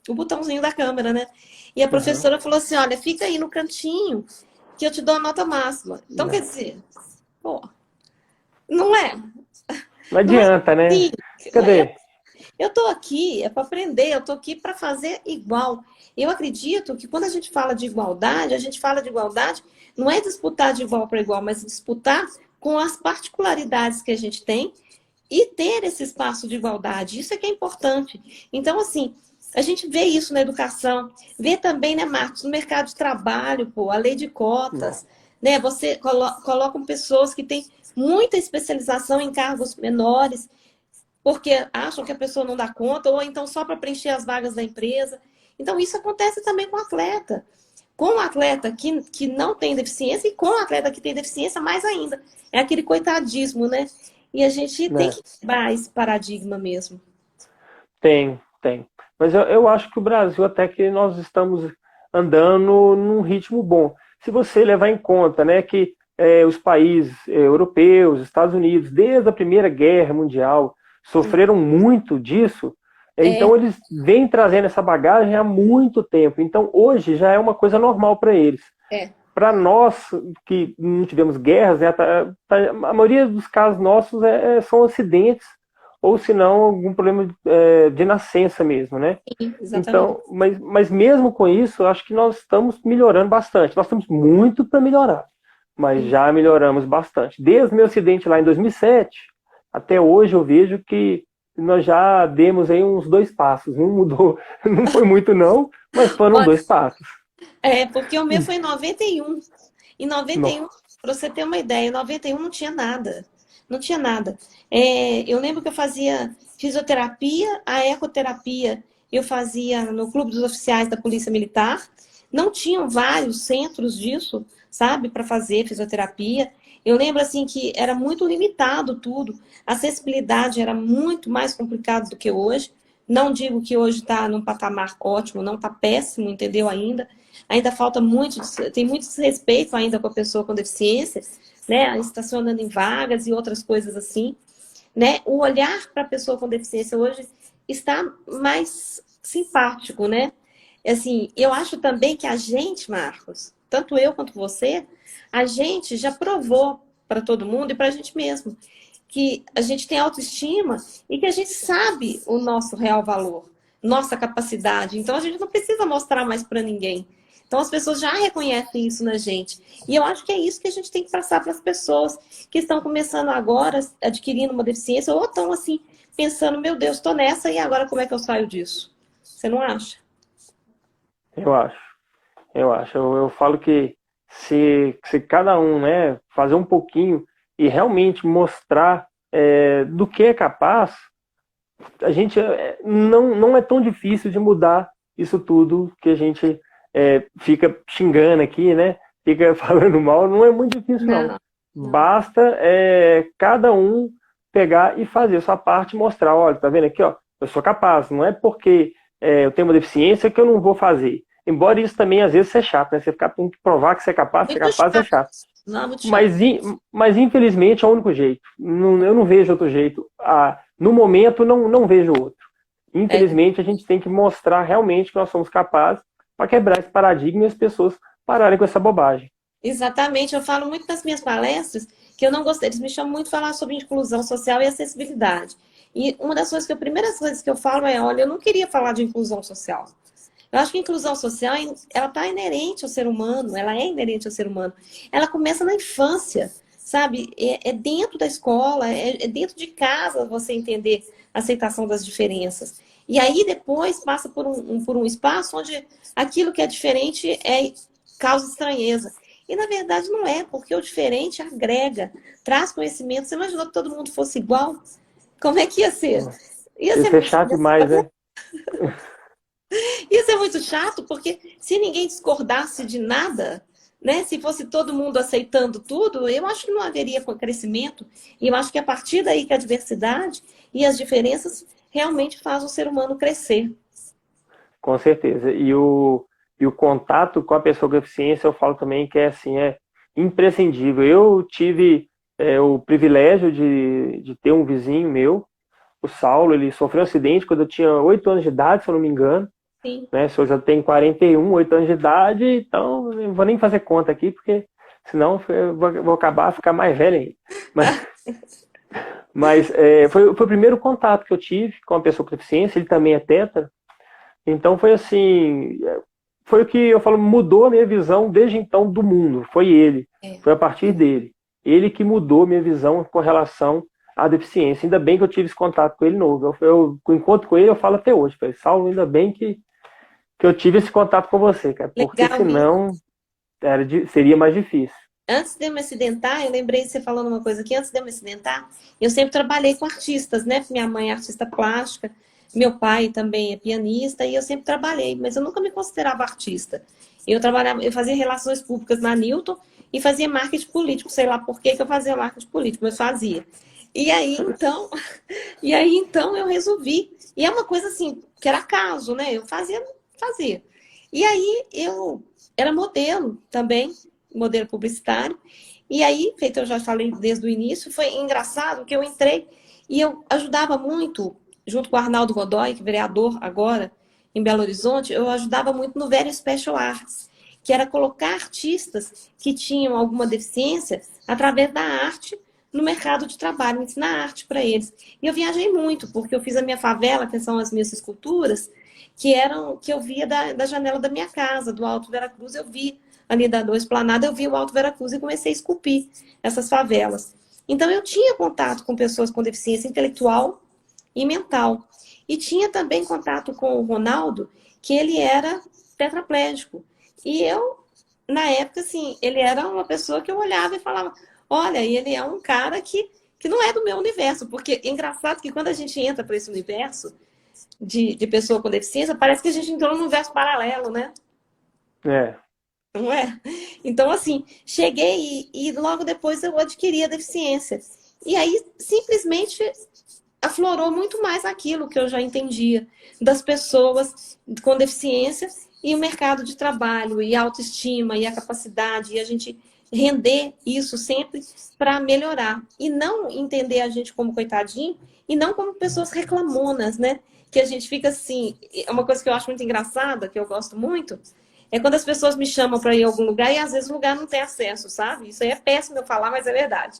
o botãozinho da câmera, né? E a Uhum. professora falou assim: olha, fica aí no cantinho que eu te dou a nota máxima. Então, quer Não, dizer, pô, não é, não não é adianta, né? assim. Cadê? Eu estou aqui, é para aprender, eu estou aqui para fazer igual. Eu acredito que quando a gente fala de igualdade, a gente fala de igualdade, não é disputar de igual para igual, mas disputar com as particularidades que a gente tem e ter esse espaço de igualdade. Isso é que é importante. Então, assim, a gente vê isso na educação, vê também, né, Marcos, no mercado de trabalho, pô, a lei de Não. cotas, né? Você coloca pessoas que têm muita especialização em cargos menores, porque acham que a pessoa não dá conta, ou então só para preencher as vagas da empresa. Então, isso acontece também com o atleta. com o atleta que não tem deficiência e com o atleta que tem deficiência mais ainda. É aquele coitadismo, né? E a gente tem né? que quebrar esse paradigma mesmo. Tem. Mas eu acho que o Brasil até que nós estamos andando num ritmo bom. Se você levar em conta, né, que os países europeus, Estados Unidos, desde a Primeira Guerra Mundial, sofreram muito disso, É, então eles vêm trazendo essa bagagem há muito tempo. Então hoje já é uma coisa normal para eles. é. Para nós que não tivemos guerras, né, a maioria dos casos nossos são acidentes ou se não algum problema de nascença mesmo, né? Sim, exatamente. Então, mas mesmo com isso, eu acho que nós estamos melhorando bastante. Nós temos muito para melhorar, mas Sim. já melhoramos bastante. Desde o meu acidente lá em 2007 até hoje eu vejo que nós já demos aí uns 2 passos. Não mudou, não foi muito não, mas foram Olha, 2 passos. porque o meu foi em 91. Em 91, Nossa. para você ter uma ideia, em 91 não tinha nada. Não tinha nada. Eu lembro que eu fazia fisioterapia, a ecoterapia eu fazia no Clube dos Oficiais da Polícia Militar. Não tinham vários centros disso, sabe, para fazer fisioterapia. Eu lembro assim que era muito limitado tudo. A acessibilidade era muito mais complicado do que hoje. Não digo que hoje está num patamar ótimo, não está péssimo, entendeu ainda? Ainda falta muito, tem muito desrespeito ainda com a pessoa com deficiência, né? Estacionando em vagas e outras coisas assim, né? O olhar para a pessoa com deficiência hoje está mais simpático, né? Assim, eu acho também que a gente, Marcos, tanto eu quanto você, a gente já provou para todo mundo e para a gente mesmo que a gente tem autoestima e que a gente sabe o nosso real valor, nossa capacidade. Então a gente não precisa mostrar mais para ninguém. Então as pessoas já reconhecem isso na gente. E eu acho que é isso que a gente tem que passar para as pessoas que estão começando agora, adquirindo uma deficiência, ou estão assim, pensando, meu Deus, estou nessa e agora como é que eu saio disso? Você não acha? Eu acho, eu acho. Eu falo que se cada um, né, fazer um pouquinho e realmente mostrar do que é capaz, a gente não é tão difícil de mudar isso tudo que a gente fica xingando aqui, né? Fica falando mal, não é muito difícil, não. Não, não. Basta cada um pegar e fazer a sua parte e mostrar, olha, tá vendo aqui, ó, eu sou capaz, não é porque eu tenho uma deficiência que eu não vou fazer. Embora isso também às vezes seja chato, né? Você ficar tem que provar que você ser Muito capaz é chato. chato. Não, muito chato. Mas infelizmente é o único jeito. Eu não vejo outro jeito. No momento, não vejo outro. É, Infelizmente, a gente tem que mostrar realmente que nós somos capazes para quebrar esse paradigma e as pessoas pararem com essa bobagem. exatamente. Eu falo muito nas minhas palestras que eu não gostei. Eles me chamam muito de falar sobre inclusão social e acessibilidade. E uma das coisas primeiras coisas que eu falo é, olha, eu não queria falar de inclusão social. Eu acho que a inclusão social, ela está inerente ao ser humano, ela é inerente ao ser humano. Ela começa na infância, sabe? É dentro da escola, é dentro de casa você entender a aceitação das diferenças. E aí depois passa por um espaço onde aquilo que é diferente causa estranheza. E na verdade não é, porque o diferente agrega, traz conhecimento. Você imaginou que todo mundo fosse igual? Como é que ia ser? Ia ser Isso é muito chato demais, né? Isso é muito chato, porque se ninguém discordasse de nada, né? Se fosse todo mundo aceitando tudo, eu acho que não haveria crescimento. E eu acho que é a partir daí que a diversidade e as diferenças realmente fazem o ser humano crescer. Com certeza. E o contato com a pessoa com deficiência, eu falo também que assim, é imprescindível. Eu tive o privilégio de ter um vizinho meu, o Saulo, ele sofreu um acidente quando eu tinha 8 anos de idade, se eu não me engano. Sim. Né? Se eu já tenho 41, 8 anos de idade, então eu não vou nem fazer conta aqui, porque senão eu vou acabar a ficar mais velho ainda. Mas foi o primeiro contato que eu tive com uma pessoa com deficiência, ele também é tetra. Então foi assim, foi o que eu falo, mudou a minha visão desde então do mundo. Foi ele, É. foi a partir dele. Ele que mudou a minha visão com relação à deficiência. Ainda bem que eu tive esse contato com ele novo. O encontro com ele eu falo até hoje. Falei, Saulo, ainda bem que eu tive esse contato com você, cara, porque Legal, Mila. senão seria mais difícil. Antes de eu me acidentar, eu lembrei de você falando uma coisa aqui, antes de eu me acidentar, eu sempre trabalhei com artistas, né? Minha mãe é artista plástica, meu pai também é pianista, e eu sempre trabalhei, mas eu nunca me considerava artista. Eu trabalhava, eu fazia relações públicas na Newton e fazia marketing político. Sei lá por que eu fazia marketing político, mas fazia. E aí, então, eu resolvi. E é uma coisa assim, que era caso, né? Eu fazia. E aí eu era modelo também, modelo publicitário. E aí, feito eu já falei desde o início, foi engraçado que eu entrei e eu ajudava muito, junto com o Arnaldo Godoy, que é vereador agora em Belo Horizonte, eu ajudava muito no Very Special Arts, que era colocar artistas que tinham alguma deficiência através da arte no mercado de trabalho, ensinar arte para eles. E eu viajei muito, porque eu fiz a minha favela, que são as minhas esculturas, que eu via da janela da minha casa, do Alto Veracruz, eu vi ali da Esplanada, eu vi o Alto Veracruz e comecei a esculpir essas favelas. Então eu tinha contato com pessoas com deficiência intelectual e mental. E tinha também contato com o Ronaldo, que ele era tetraplégico. E eu, na época, assim, ele era uma pessoa que eu olhava e falava, olha, ele é um cara que não é do meu universo, porque é engraçado que quando a gente entra para esse universo de pessoa com deficiência, parece que a gente entrou num universo paralelo, né? É. Não é? Então, assim, cheguei e logo depois eu adquiri a deficiência. E aí, simplesmente, aflorou muito mais aquilo que eu já entendia das pessoas com deficiência e o mercado de trabalho, e a autoestima, e a capacidade, e a gente render isso sempre para melhorar. E não entender a gente como coitadinho, e não como pessoas reclamonas, né? Que a gente fica assim. É uma coisa que eu acho muito engraçada, que eu gosto muito, é quando as pessoas me chamam para ir a algum lugar e às vezes o lugar não tem acesso, sabe? Isso aí é péssimo eu falar, mas é verdade.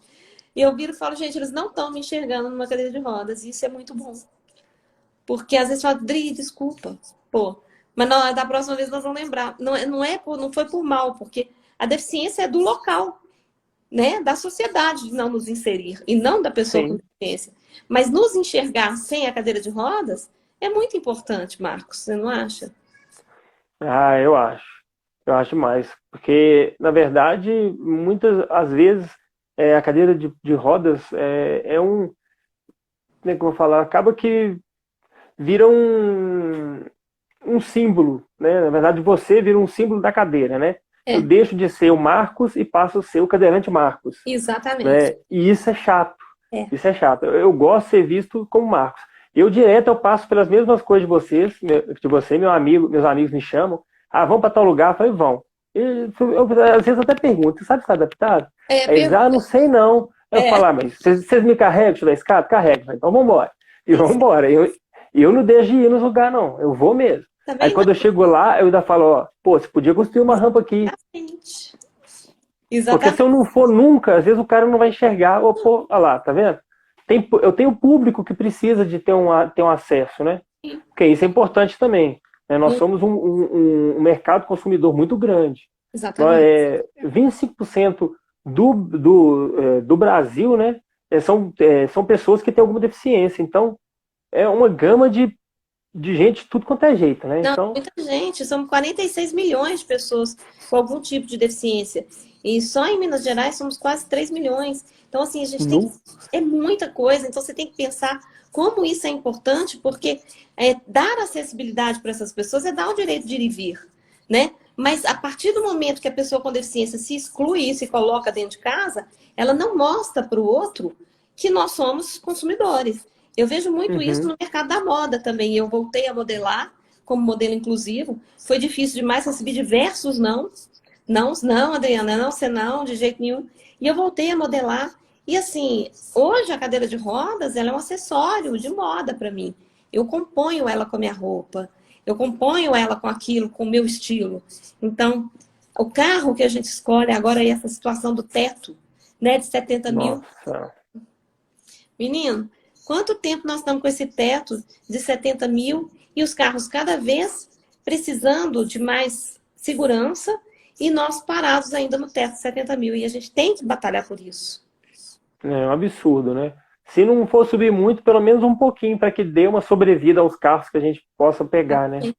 E eu viro e falo, gente, eles não estão me enxergando numa cadeira de rodas, e isso é muito bom. Porque às vezes fala, Dri, desculpa, pô. Mas não, da próxima vez nós vamos lembrar. Não foi por mal, porque a deficiência é do local, né? Da sociedade de não nos inserir, e não da pessoa com Sim. deficiência. Mas nos enxergar sem a cadeira de rodas é muito importante, Marcos, você não acha? Ah, eu acho. Eu acho mais. Porque, na verdade, muitas às vezes a cadeira de rodas é um. Como é que eu vou falar? Acaba que vira um símbolo, né? Na verdade, você vira um símbolo da cadeira, né? Eu É, deixo de ser o Marcos e passo a ser o cadeirante Marcos, exatamente. né? E isso é chato. É. Isso é chato. Eu gosto de ser visto como Marcos. Eu passo pelas mesmas coisas de você, meu amigo, meus amigos me chamam. Ah, vamos para tal lugar? Eu falei, vão. Às vezes até pergunto, você sabe se está adaptado? É, Aí eles, ah, não sei não. Eu é, falo, ah, mas vocês me carregam, deixa eu dar escada? Carrega. Então vamos embora. E vamos isso. embora. Eu não deixo de ir nos lugares, não. Eu vou mesmo. Tá Aí vendo? quando eu chego lá, eu ainda falo, ó, pô, você podia construir uma rampa aqui. Exatamente. Porque se Exatamente. eu não for nunca, às vezes o cara não vai enxergar. Ou, pô, olha lá, tá vendo? Eu tenho público que precisa de ter um acesso, né? Porque isso é importante também. Né? Nós somos um mercado consumidor muito grande. Exatamente. 25% do Brasil, né, são pessoas que têm alguma deficiência. Então, é uma gama de gente de tudo quanto é jeito, né? Não, Então, muita gente. São 46 milhões de pessoas com algum tipo de deficiência. E só em Minas Gerais somos quase 3 milhões. Então, assim, a gente tem que... no, É muita coisa. Então, você tem que pensar como isso é importante, porque dar acessibilidade para essas pessoas é dar o direito de ir e vir, né? Mas a partir do momento que a pessoa com deficiência se exclui isso e coloca dentro de casa, ela não mostra para o outro que nós somos consumidores. Eu vejo muito isso uhum, no mercado da moda também. Eu voltei a modelar como modelo inclusivo. Foi difícil demais, recebi diversos não. Não, não, Adriana, não, você não, de jeito nenhum. E eu voltei a modelar. E assim, hoje a cadeira de rodas, ela é um acessório de moda para mim. Eu componho ela com a minha roupa. Eu componho ela com aquilo, com o meu estilo. Então, o carro que a gente escolhe agora é essa situação do teto, né, de 70 mil. nossa, Menino, quanto tempo nós estamos com esse teto de 70 mil e os carros cada vez precisando de mais segurança e nós parados ainda no teto de 70 mil. E a gente tem que batalhar por isso. é um absurdo, né? Se não for subir muito, pelo menos um pouquinho, para que dê uma sobrevida aos carros que a gente possa pegar, né?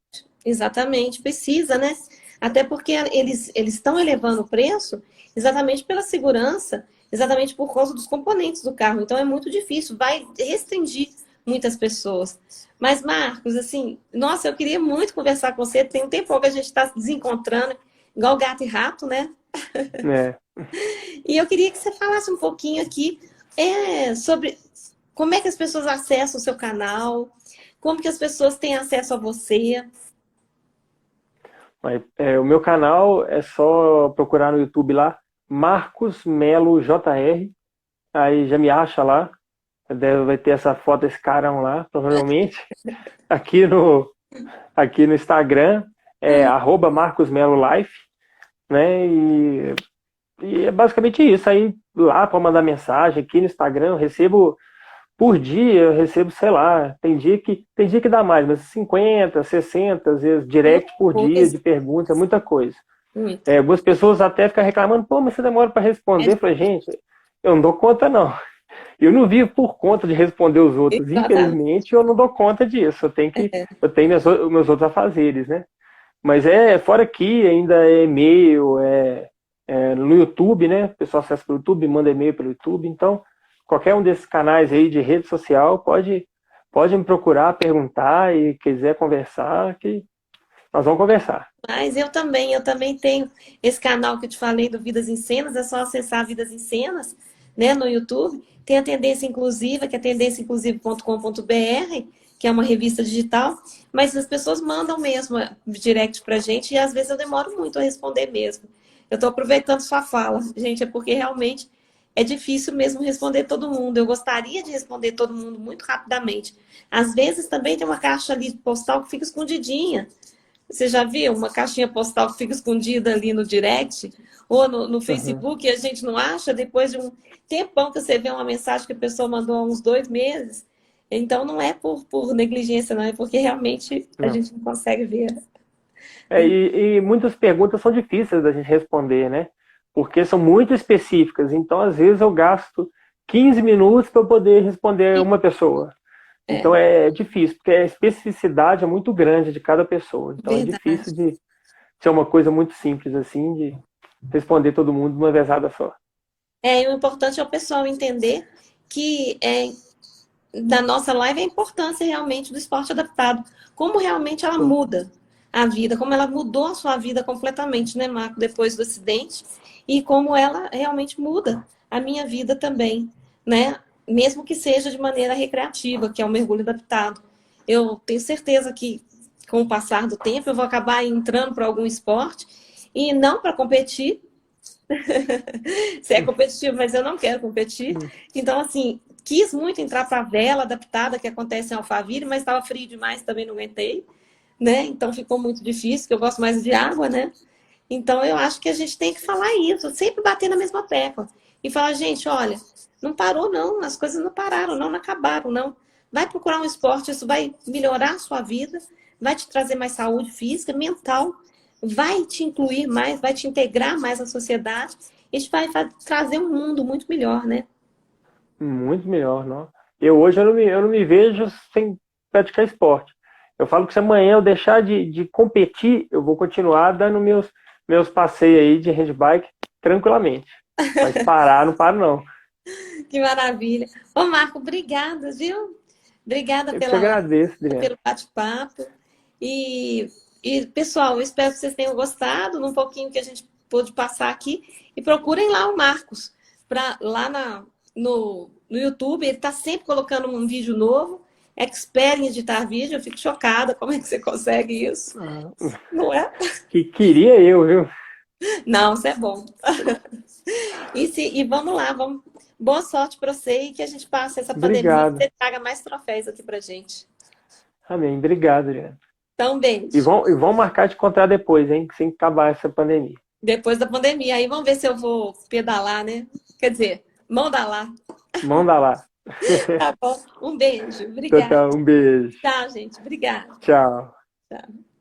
Exatamente, precisa, né? Até porque eles estão elevando o preço exatamente pela segurança, exatamente por causa dos componentes do carro. Então é muito difícil, vai restringir muitas pessoas. Mas, Marcos, assim, nossa, eu queria muito conversar com você. Tem um tempo que a gente está se desencontrando. igual gato e rato, né? É. E eu queria que você falasse um pouquinho aqui sobre como é que as pessoas acessam o seu canal, como que as pessoas têm acesso a você. Mas, o meu canal é só procurar no YouTube lá, Marcos Melo JR, aí já me acha lá. Vai ter essa foto desse carão lá, provavelmente. Aqui no, aqui no Instagram é @MarcosMeloLife, né? E é basicamente isso. Aí lá para mandar mensagem aqui no Instagram, eu recebo por dia, eu recebo, sei lá, tem dia que dá mais, mas 50, 60, às vezes, direct por dia de Coisa, perguntas, é muita coisa. muito. Algumas pessoas até ficam reclamando, pô, mas você demora para É responder. Eu falei, gente, eu não dou conta, não. Eu não vivo por conta de responder os outros. exatamente. Infelizmente, eu não dou conta disso. Eu tenho meus outros afazeres, né? Mas fora aqui, ainda é e-mail, no YouTube, né? O pessoal acessa pelo YouTube, manda e-mail pelo YouTube. Então, qualquer um desses canais aí de rede social pode me procurar, perguntar e quiser conversar, que nós vamos conversar. Mas eu também tenho esse canal que eu te falei do Vidas em Cenas, é só acessar Vidas em Cenas, né, no YouTube. Tem a Tendência Inclusiva, que é tendenciainclusiva.com.br, que é uma revista digital, mas as pessoas mandam mesmo direct pra gente e às vezes eu demoro muito a responder mesmo. Eu estou aproveitando sua fala, gente, é porque realmente é difícil mesmo responder todo mundo. Eu gostaria de responder todo mundo muito rapidamente. Às vezes também tem uma caixa ali postal que fica escondidinha. Você já viu uma caixinha postal que fica escondida ali no direct ou no Uhum. Facebook e a gente não acha depois de um tempão que você vê uma mensagem que a pessoa mandou há uns 2 meses? Então não é por negligência, não, é porque realmente a Não. gente não consegue ver. E muitas perguntas são difíceis da gente responder, né? Porque são muito específicas. Então, às vezes, eu gasto 15 minutos para poder responder uma pessoa. É Então, é difícil, porque a especificidade é muito grande de cada pessoa. Então, é verdade. difícil de ser uma coisa muito simples, assim, de responder todo mundo de uma vezada só. E o importante é o pessoal entender que da nossa live a importância realmente do esporte adaptado. Como realmente ela Sim. muda a vida, como ela mudou a sua vida completamente, né, Marco, depois do acidente, e como ela realmente muda a minha vida também, né? Mesmo que seja de maneira recreativa, que é o mergulho adaptado. Eu tenho certeza que, com o passar do tempo, eu vou acabar entrando para algum esporte, e não para competir, se é competitivo, mas eu não quero competir. Então, assim, quis muito entrar para a vela adaptada que acontece em Alphaville, mas estava frio demais, também não aguentei, né? Então ficou muito difícil, porque eu gosto mais de água, né? Então eu acho que a gente tem que falar isso, sempre bater na mesma tecla e falar, gente, olha, não parou não, as coisas não pararam, não acabaram, não. Vai procurar um esporte, isso vai melhorar a sua vida, vai te trazer mais saúde física, mental, vai te incluir mais, vai te integrar mais à sociedade, e vai trazer um mundo muito melhor, né? Muito melhor, não? Eu não me vejo sem praticar esporte. Eu falo que se amanhã eu deixar de competir, eu vou continuar dando meus passeios aí de handbike tranquilamente. Mas parar, não paro, não. Que maravilha. Ô, Marco, obrigada, viu? Obrigada Eu que te agradeço, Adriano. pelo bate-papo. E, pessoal, eu espero que vocês tenham gostado num pouquinho que a gente pôde passar aqui. E procurem lá o Marcos, lá no YouTube. Ele está sempre colocando um vídeo novo. Expert em editar vídeo. Eu fico chocada como é que você consegue isso. Ah, Não é? que queria eu, viu? Não, isso é bom. E vamos lá, vamos. Boa sorte para você e que a gente passe essa pandemia e Obrigado. você traga mais troféus aqui pra gente. Amém. Obrigado, Adriano. Então, um E beijo. vão marcar de encontrar depois, hein? Sem acabar essa pandemia. Depois da pandemia, aí vamos ver se eu vou pedalar, né? Quer dizer, mão da lá. Manda lá. Tá bom. Um beijo. Tchau, Obrigada. tchau. Um beijo. Tchau, gente. Obrigada. Tchau. Tchau.